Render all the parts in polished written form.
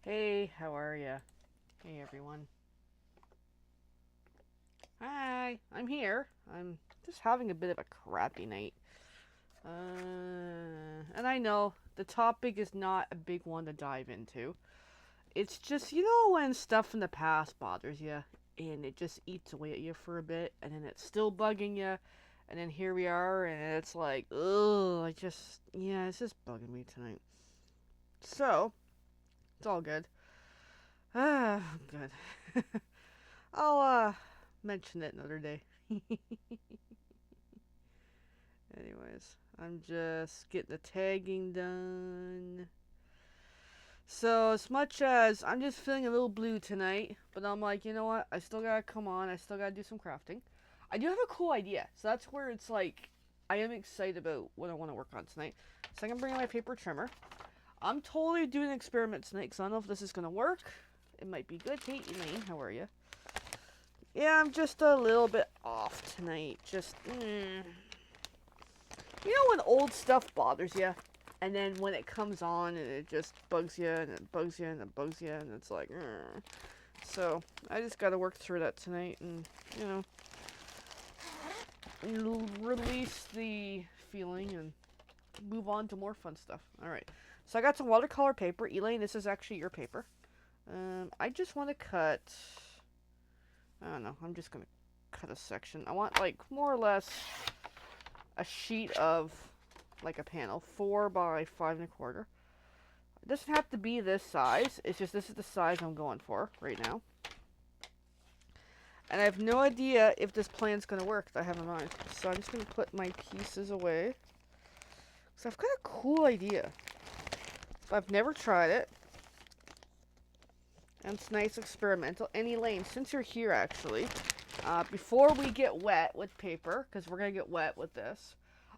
Hey, how are ya? Hey, everyone. Hi, I'm here. I'm just having a bit of a crappy night. And I know the topic is not a big one to dive into. It's just, when stuff from the past bothers you and it just eats away at you for a bit and then it's still bugging you. And then here we are, and it's like, ugh, it's just bugging me tonight. So, it's all good. Ah, good. I'll mention it another day. Anyways, I'm just getting the tagging done. So as much as I'm just feeling a little blue tonight, but I'm like, you know what? I still gotta come on. I still gotta do some crafting. I do have a cool idea, so that's where it's like I am excited about what I want to work on tonight. So I'm gonna bring my paper trimmer. I'm totally doing an experiment tonight, because I don't know if this is gonna work. It might be good. Hey, Elaine, how are you? Yeah, I'm just a little bit off tonight. You know when old stuff bothers you, and then when it comes on and it just bugs you and it bugs you and it bugs you and it's like, "Ugh." So I just got to work through that tonight and release the feeling and move on to more fun stuff. All right. So I got some watercolor paper. Elaine, this is actually your paper. I just want to cut. I don't know. I'm just gonna cut a section. I want like more or less a sheet of like a panel, 4 by 5 1/4. It doesn't have to be this size. It's just this is the size I'm going for right now. And I have no idea if this plan's going to work that I have in mind. So I'm just going to put my pieces away. So I've got a cool idea. But I've never tried it. And it's nice experimental. And Elaine, since you're here actually, before we get wet with paper, because we're going to get wet with this,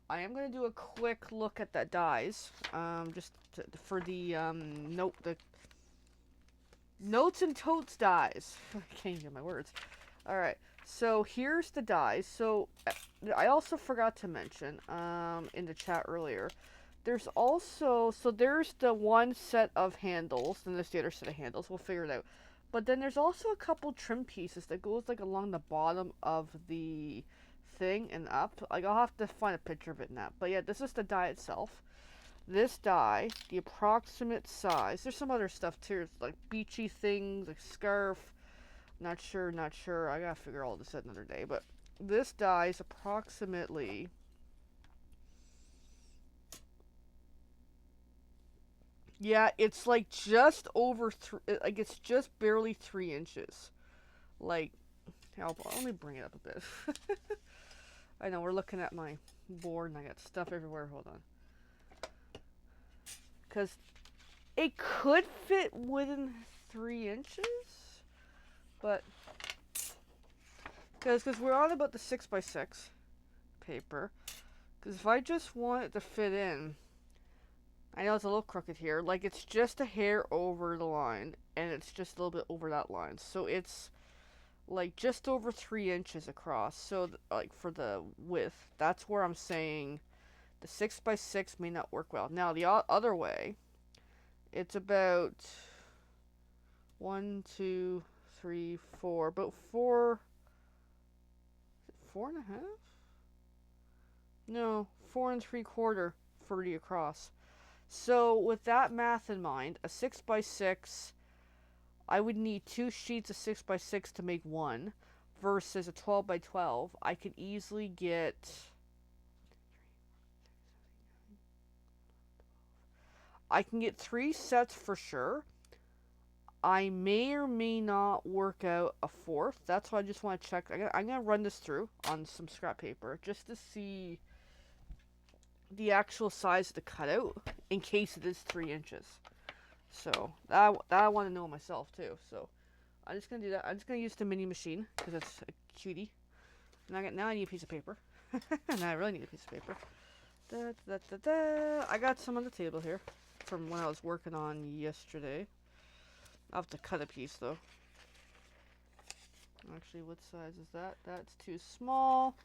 I am going to do a quick look at the dies, for the the notes and totes dies. I can't even get my words. All right, so here's the dies. So I also forgot to mention in the chat earlier. There's also there's the one set of handles, and there's the other set of handles. We'll figure it out. But then there's also a couple trim pieces that goes like along the bottom of the thing and up. Like I'll have to find a picture of it in that. But yeah, this is the die itself. This die, the approximate size. There's some other stuff too, like beachy things, like scarf. Not sure, not sure. I gotta figure all this out another day. But this die is approximately, yeah, it's like just over like it's just barely 3 inches. Like, let me bring it up a bit. I know we're looking at my board and I got stuff everywhere. Hold on, because it could fit within 3 inches, but because we're on about the 6 by 6 paper. Because if I just want it to fit in, I know it's a little crooked here. Like it's just a hair over the line, and it's just a little bit over that line. So it's like just over 3 inches across. So like for the width, that's where I'm saying the 6 by 6 may not work well. Now the other way, it's about 1, 2, 3, 4, about 4.5. No, 4 3/4 40 across. So with that math in mind, a 6 by 6, I would need 2 sheets of 6 by 6 to make one, versus a 12 by 12. I could easily get. I can get 3 sets for sure. I may or may not work out a fourth. That's why I just want to check. I'm gonna run this through on some scrap paper just to see the actual size of the cutout in case it is 3 inches. So that I want to know myself too. So I'm just gonna do that. I'm just gonna use the mini machine because it's a cutie. Now I need a piece of paper. Now I really need a piece of paper. I got some on the table here from when I was working on yesterday. I'll have to cut a piece though. Actually, what size is that? That's too small.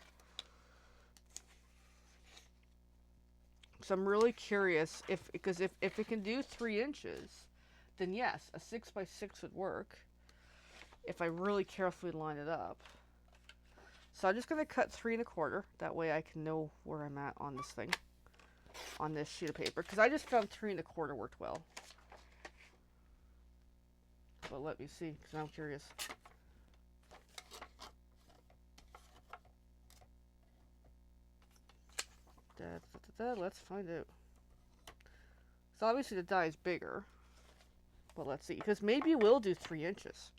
So I'm really curious if it can do 3 inches, then yes, a 6x6 would work if I really carefully line it up. So I'm just going to cut 3 1/4. That way I can know where I'm at on this thing, on this sheet of paper. Because I just found 3 1/4 worked well. But let me see, because I'm curious. Let's find out. So obviously the die is bigger. But let's see. Because maybe it will do 3 inches.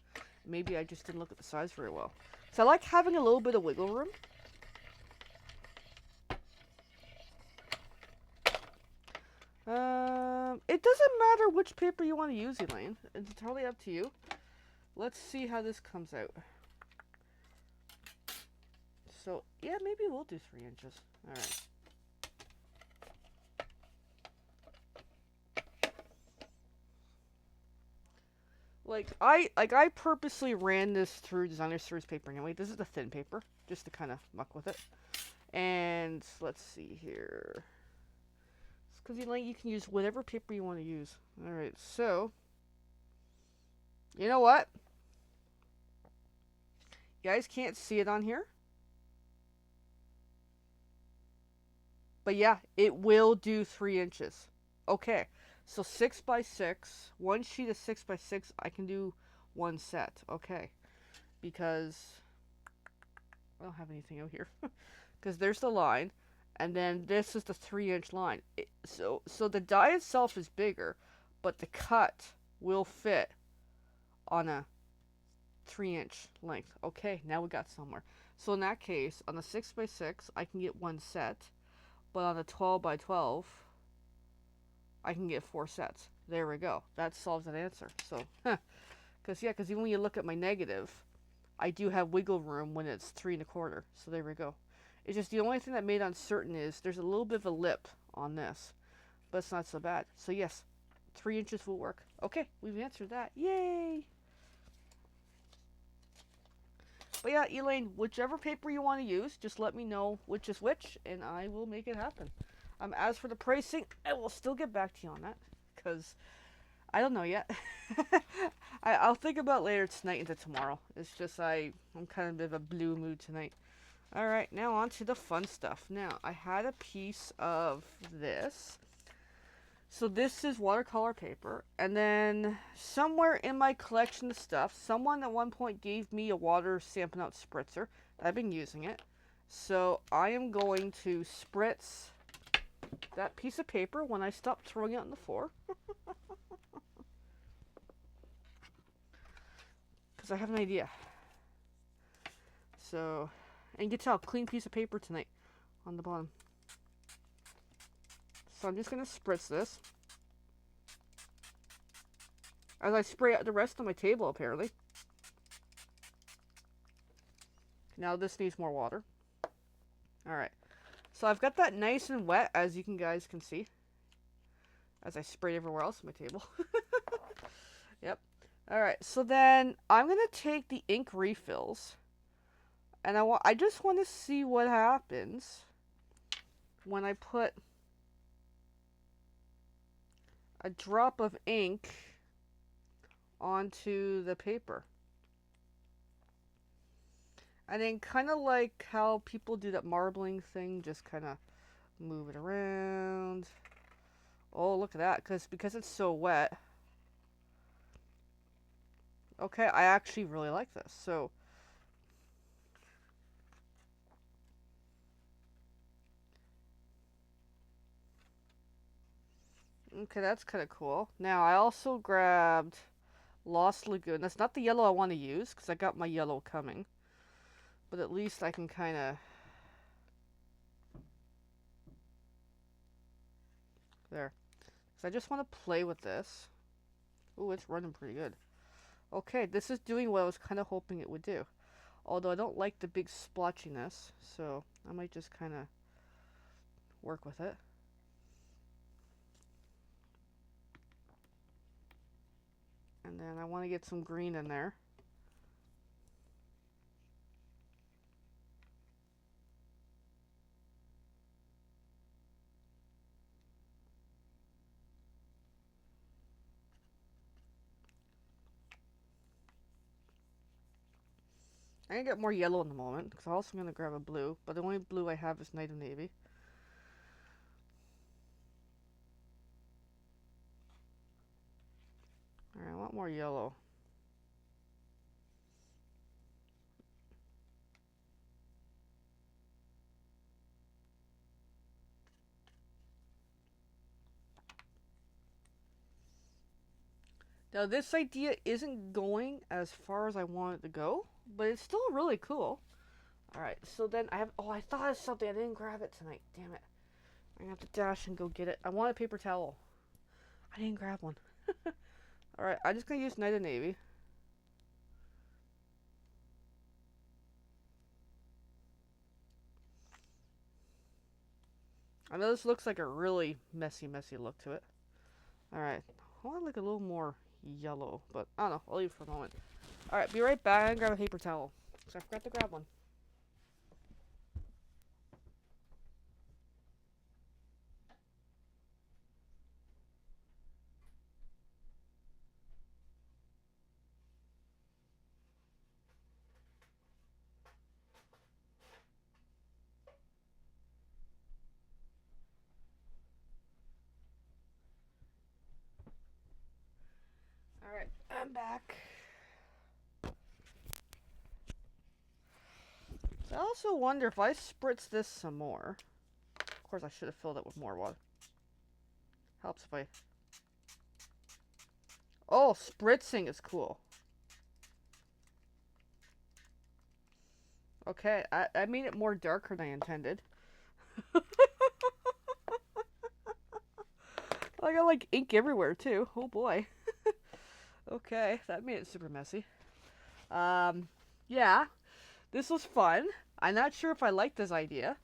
Maybe I just didn't look at the size very well. So I like having a little bit of wiggle room. It doesn't matter which paper you want to use, Elaine. It's entirely up to you. Let's see how this comes out. So, yeah, maybe we'll do 3 inches. Alright. I purposely ran this through Designer Series paper anyway. This is the thin paper, just to kind of muck with it. And let's see here. Because you can use whatever paper you want to use. Alright, so you know what? You guys can't see it on here. But yeah, it will do 3 inches. Okay, so 6x6, one sheet of 6x6, I can do one set. Okay, because I don't have anything out here. Because there's the line, and then this is the 3-inch line. So the die itself is bigger, but the cut will fit on a 3-inch length. Okay, now we got somewhere. So in that case, on the 6x6, I can get one set, but on the 12x12, I can get 4 sets. There we go. That solves that answer. So, because even when you look at my negative, I do have wiggle room when it's 3 1/4. So there we go. It's just the only thing that made uncertain is there's a little bit of a lip on this, but it's not so bad. So yes, 3 inches will work. Okay, we've answered that. Yay! But yeah, Elaine, whichever paper you want to use, just let me know which is which, and I will make it happen. As for the pricing, I will still get back to you on that, because I don't know yet. I'll think about later tonight into tomorrow. It's just I'm kind of a bit of a blue mood tonight. Alright, now on to the fun stuff. Now, I had a piece of this. So this is watercolor paper. And then somewhere in my collection of stuff, someone at one point gave me a water Stampin' Out spritzer. I've been using it. So I am going to spritz that piece of paper when I stop throwing it on the floor. Because I have an idea. So, and you can tell, clean piece of paper tonight on the bottom. So I'm just going to spritz this. As I spray out the rest of my table, apparently. Now this needs more water. Alright. So I've got that nice and wet, as you guys can see. As I spray everywhere else on my table. Yep. Alright, so then I'm going to take the ink refills. And I just want to see what happens when I put a drop of ink onto the paper. And then kind of like how people do that marbling thing, just kind of move it around. Oh, look at that, because it's so wet. Okay, I actually really like this. So okay, that's kind of cool. Now, I also grabbed Lost Lagoon. That's not the yellow I want to use, because I got my yellow coming. But at least I can kind of... There. So I just want to play with this. Ooh, it's running pretty good. Okay, this is doing what I was kind of hoping it would do. Although I don't like the big splotchiness, so I might just kind of work with it. And then I want to get some green in there. I'm going to get more yellow in the moment, because I'm also going to grab a blue, but the only blue I have is Night of Navy. Alright, I want more yellow. Now, this idea isn't going as far as I want it to go, but it's still really cool. Alright, so then I have... Oh, I thought of something. I didn't grab it tonight. Damn it. I'm going to have to dash and go get it. I want a paper towel. I didn't grab one. Alright, I'm just going to use Night of Navy. I know this looks like a really messy look to it. Alright, I want like a little more yellow, but I don't know. I'll leave it for a moment. Alright, be right back and grab a paper towel. So I forgot to grab one. Alright, I'm back. So I also wonder if I spritz this some more. Of course, I should have filled it with more water. Helps if I... Oh, spritzing is cool. Okay, I made it more darker than I intended. I got like ink everywhere too. Oh boy. Okay, that made it super messy. Yeah, this was fun. I'm not sure if I like this idea,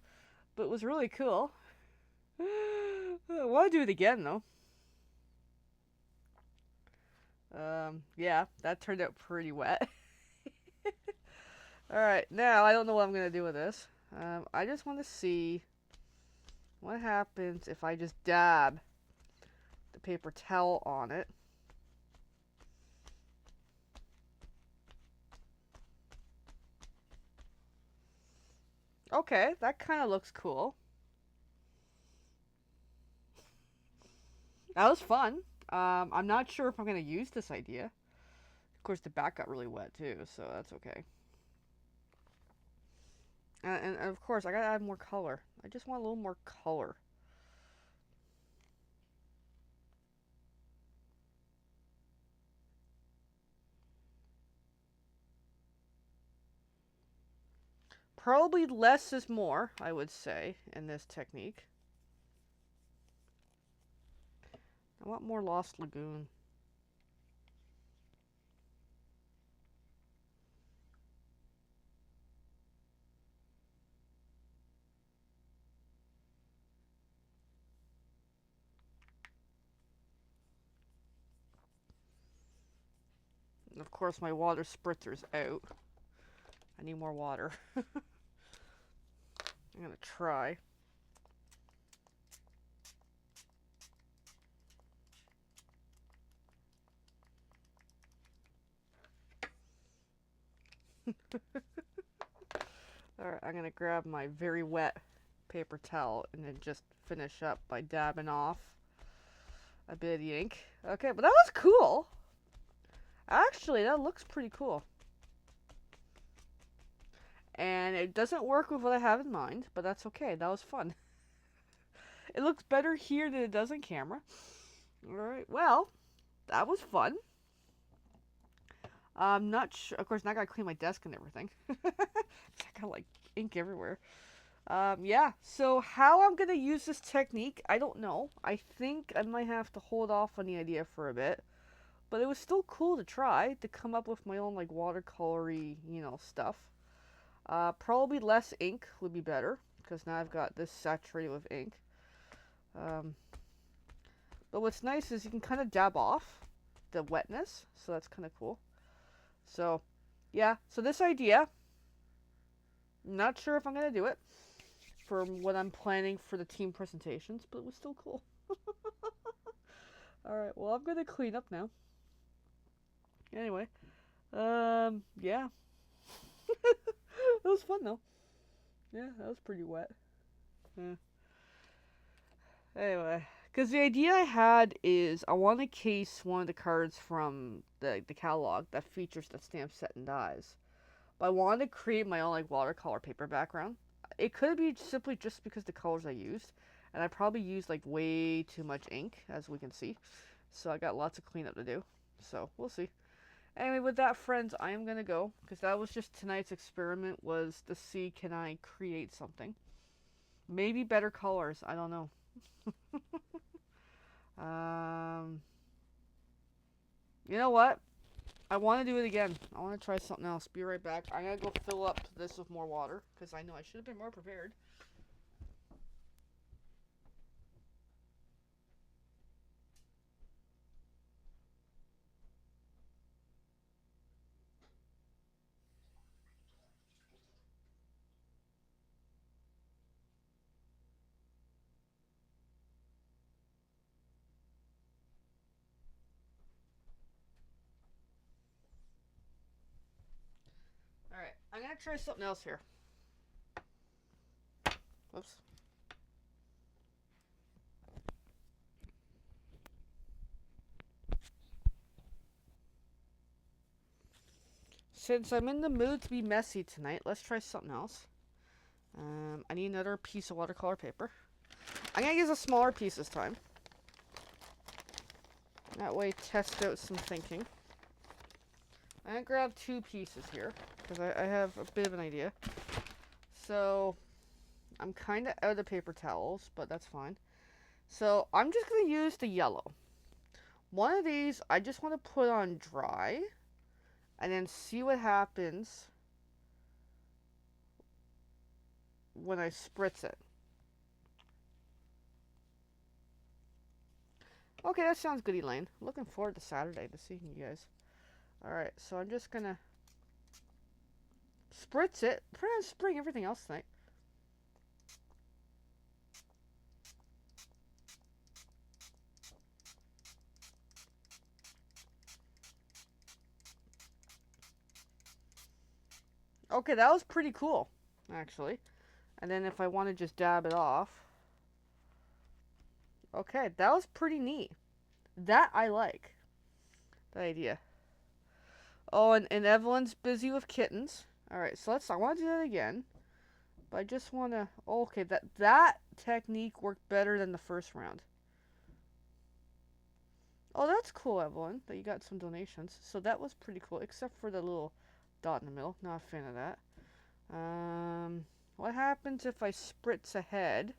but it was really cool. I want to do it again though. Yeah, that turned out pretty wet. Alright, now I don't know what I'm going to do with this. I just want to see what happens if I just dab the paper towel on it. Okay, that kind of looks cool. That was fun. I'm not sure if I'm going to use this idea. Of course, the back got really wet too, so that's okay. And of course, I gotta add more color. I just want a little more color. Probably less is more, I would say, in this technique. I want more Lost Lagoon. And of course, my water spritzer's out. I need more water. I'm gonna try. Alright, I'm gonna grab my very wet paper towel and then just finish up by dabbing off a bit of the ink. Okay, but that was cool. Actually, that looks pretty cool. And it doesn't work with what I have in mind, but that's okay. That was fun. It looks better here than it does in camera. Alright, well, that was fun. I'm not sure. Of course, now I gotta clean my desk and everything. I got like ink everywhere. Yeah, so how I'm gonna use this technique, I don't know. I think I might have to hold off on the idea for a bit. But it was still cool to try to come up with my own like watercolory, stuff. Probably less ink would be better because now I've got this saturated with ink. But what's nice is you can kind of dab off the wetness, so that's kind of cool. So, yeah, so this idea, not sure if I'm going to do it for what I'm planning for the team presentations, but it was still cool. Alright, well, I'm going to clean up now. Anyway, yeah. It was fun though. Yeah, that was pretty wet. Yeah. Anyway, because the idea I had is I want to case one of the cards from the catalog that features the stamp set and dies. But I wanted to create my own like watercolor paper background. It could be simply just because the colors I used, and I probably used like way too much ink, as we can see. So I got lots of cleanup to do. So we'll see. Anyway, with that, friends, I am gonna go because that was just tonight's experiment, was to see can I create something. Maybe better colors. I don't know. um, you know what? I want to do it again. I want to try something else. Be right back. I'm going to go fill up this with more water because I know I should have been more prepared. Alright, I'm going to try something else here. Whoops. Since I'm in the mood to be messy tonight, let's try something else. I need another piece of watercolor paper. I'm going to use a smaller piece this time. That way, test out some thinking. I'm going to grab 2 pieces here because I have a bit of an idea. So, I'm kind of out of paper towels, but that's fine. So, I'm just going to use the yellow. One of these, I just want to put on dry and then see what happens when I spritz it. Okay, that sounds good, Elaine. Looking forward to Saturday to seeing you guys. Alright, so I'm just gonna spritz it. Put on spring everything else tonight. Okay, that was pretty cool, actually. And then if I want to just dab it off. Okay, that was pretty neat. That I like. The idea. Oh, and Evelyn's busy with kittens. Alright, so I want to do that again. But I just want to, okay, that technique worked better than the first round. Oh, that's cool, Evelyn, that you got some donations. So that was pretty cool, except for the little dot in the middle. Not a fan of that. What happens if I spritz ahead?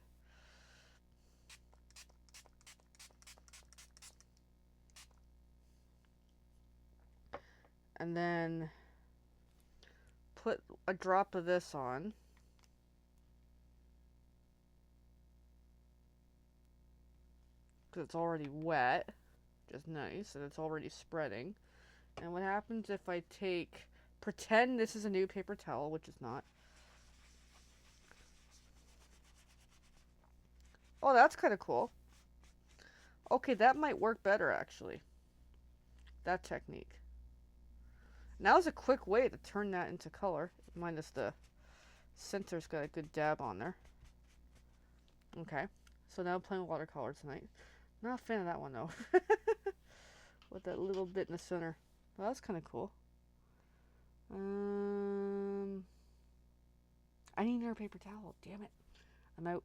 And then put a drop of this on. Because it's already wet. Just nice. And it's already spreading. And what happens if I take... Pretend this is a new paper towel, which is not. Oh, that's kind of cool. Okay, that might work better, actually. That technique. Now is a quick way to turn that into color. Minus the center's got a good dab on there. Okay. So now I'm playing watercolor tonight. Not a fan of that one, though. With that little bit in the center. Well, that's kind of cool. I need another paper towel. Damn it. I'm out.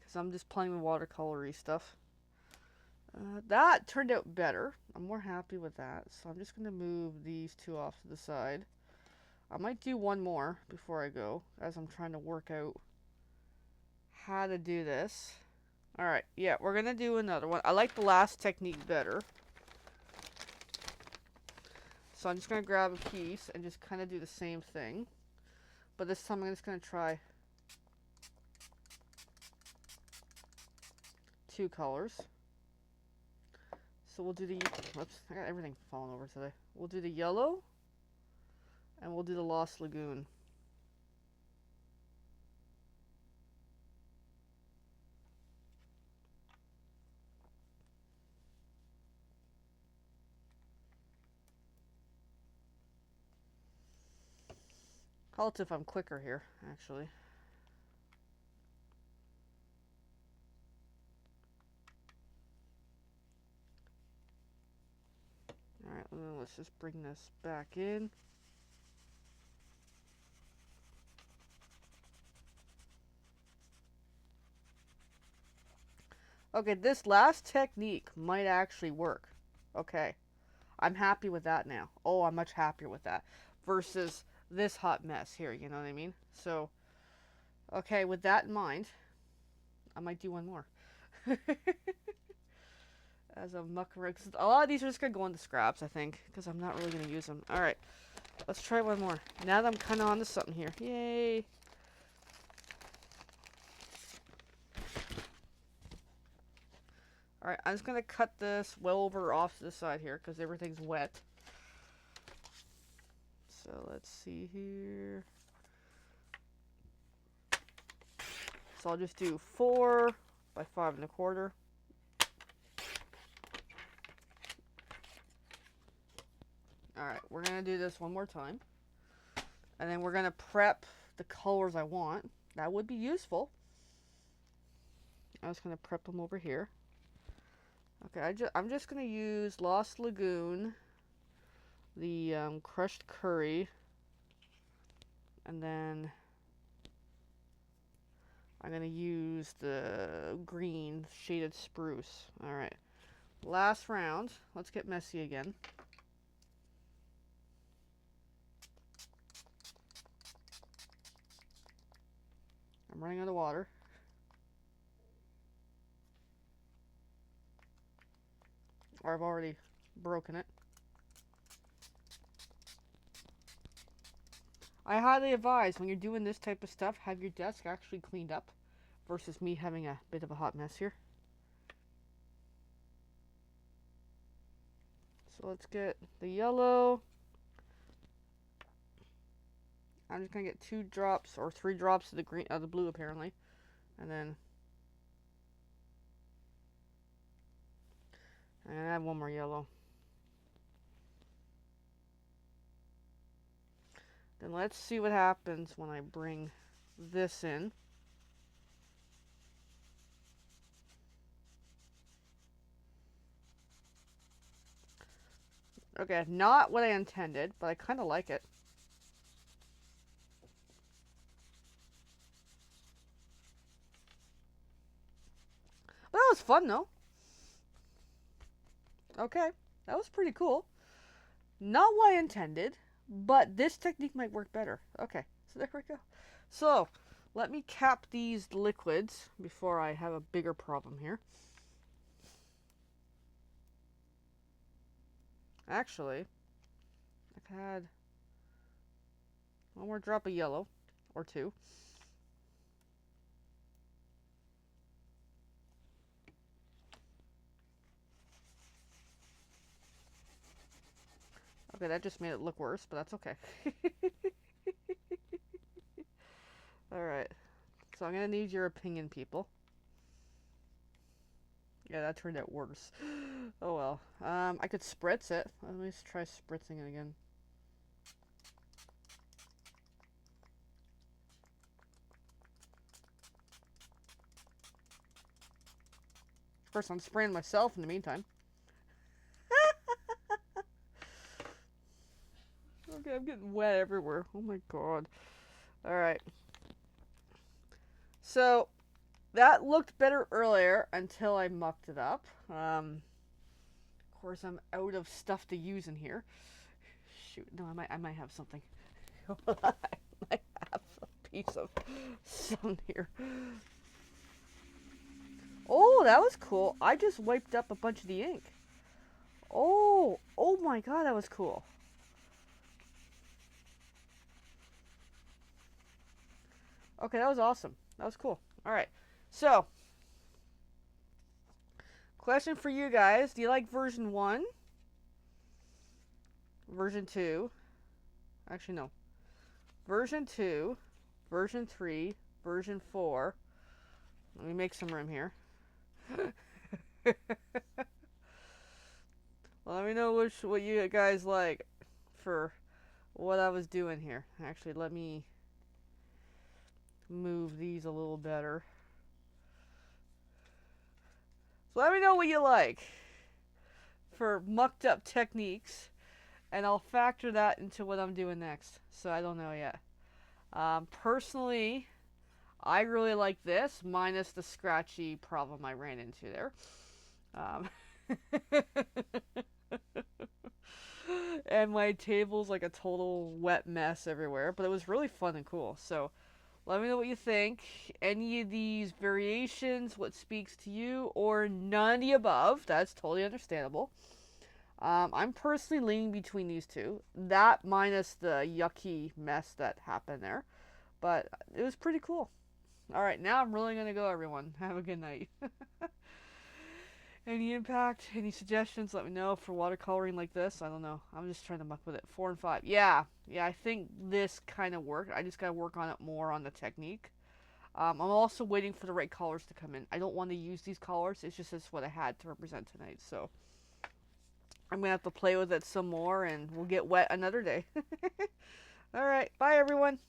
Because I'm just playing with watercolory stuff. That turned out better. I'm more happy with that. So I'm just going to move these 2 off to the side. I might do one more before I go, as I'm trying to work out how to do this. Alright, yeah, we're going to do another one. I like the last technique better. So I'm just going to grab a piece and just kind of do the same thing. But this time I'm just going to try 2 colors. So we'll do the... Whoops, I got everything falling over today. We'll do the yellow. And we'll do the Lost Lagoon. Helps if I'm quicker here, actually. Alright, well, let's just bring this back in. Okay, this last technique might actually work. Okay, I'm happy with that now. Oh, I'm much happier with that. Versus this hot mess here, you know what I mean? So, okay, with that in mind, I might do one more. As a muck around. A lot of these are just going to go into scraps, I think. Because I'm not really going to use them. Alright. Let's try one more. Now that I'm kind of onto something here. Yay. Alright, I'm just going to cut this well over off to the side here. Because everything's wet. So let's see here. So I'll just do 4 by 5 1/4. Alright, we're going to do this one more time. And then we're going to prep the colors I want. That would be useful. I'm just going to prep them over here. Okay, I'm just going to use Lost Lagoon, the crushed curry, and then I'm going to use the green shaded spruce. Alright, last round. Let's get messy again. I'm running out of water. Or I've already broken it. I highly advise when you're doing this type of stuff, have your desk actually cleaned up versus me having a bit of a hot mess here. So let's get the yellow. I'm just gonna get 2 drops or 3 drops of the green, the blue apparently, and then I'm gonna add one more yellow. Then let's see what happens when I bring this in. Okay, not what I intended, but I kind of like it. Well, that was fun though. Okay, that was pretty cool. Not what I intended, but this technique might work better. Okay, so there we go. So, let me cap these liquids before I have a bigger problem here. Actually, I've had one more drop of yellow, or 2. Okay, that just made it look worse, but that's okay. Alright, so I'm gonna need your opinion, people. Yeah, that turned out worse. Oh well. I could spritz it. Let me just try spritzing it again. Of course, I'm spraying myself in the meantime. Okay, I'm getting wet everywhere. Oh my god. Alright. So, that looked better earlier until I mucked it up. Of course, I'm out of stuff to use in here. Shoot, no, I might have something. I might have a piece of something here. Oh, that was cool. I just wiped up a bunch of the ink. Oh my god, that was cool. Okay, that was awesome. That was cool. Alright, so, question for you guys. Do you like version 1? Version 2? Actually, no. Version 2, version 3, version 4. Let me make some room here. Let me know what you guys like for what I was doing here. Actually, let me move these a little better. So let me know what you like for mucked up techniques, and I'll factor that into what I'm doing next. So I don't know yet. Personally, I really like this, minus the scratchy problem I ran into there. Um, and my table's like a total wet mess everywhere, but it was really fun and cool. So let me know what you think. Any of these variations, what speaks to you, or none of the above. That's totally understandable. I'm personally leaning between these two. That minus the yucky mess that happened there. But it was pretty cool. Alright, now I'm really going to go, everyone. Have a good night. Any impact, any suggestions, let me know for watercoloring like this. I don't know. I'm just trying to muck with it. 4 and 5. Yeah, I think this kind of worked. I just got to work on it more on the technique. I'm also waiting for the right colors to come in. I don't want to use these colors. It's just that's what I had to represent tonight. So I'm going to have to play with it some more, and we'll get wet another day. Alright, bye everyone.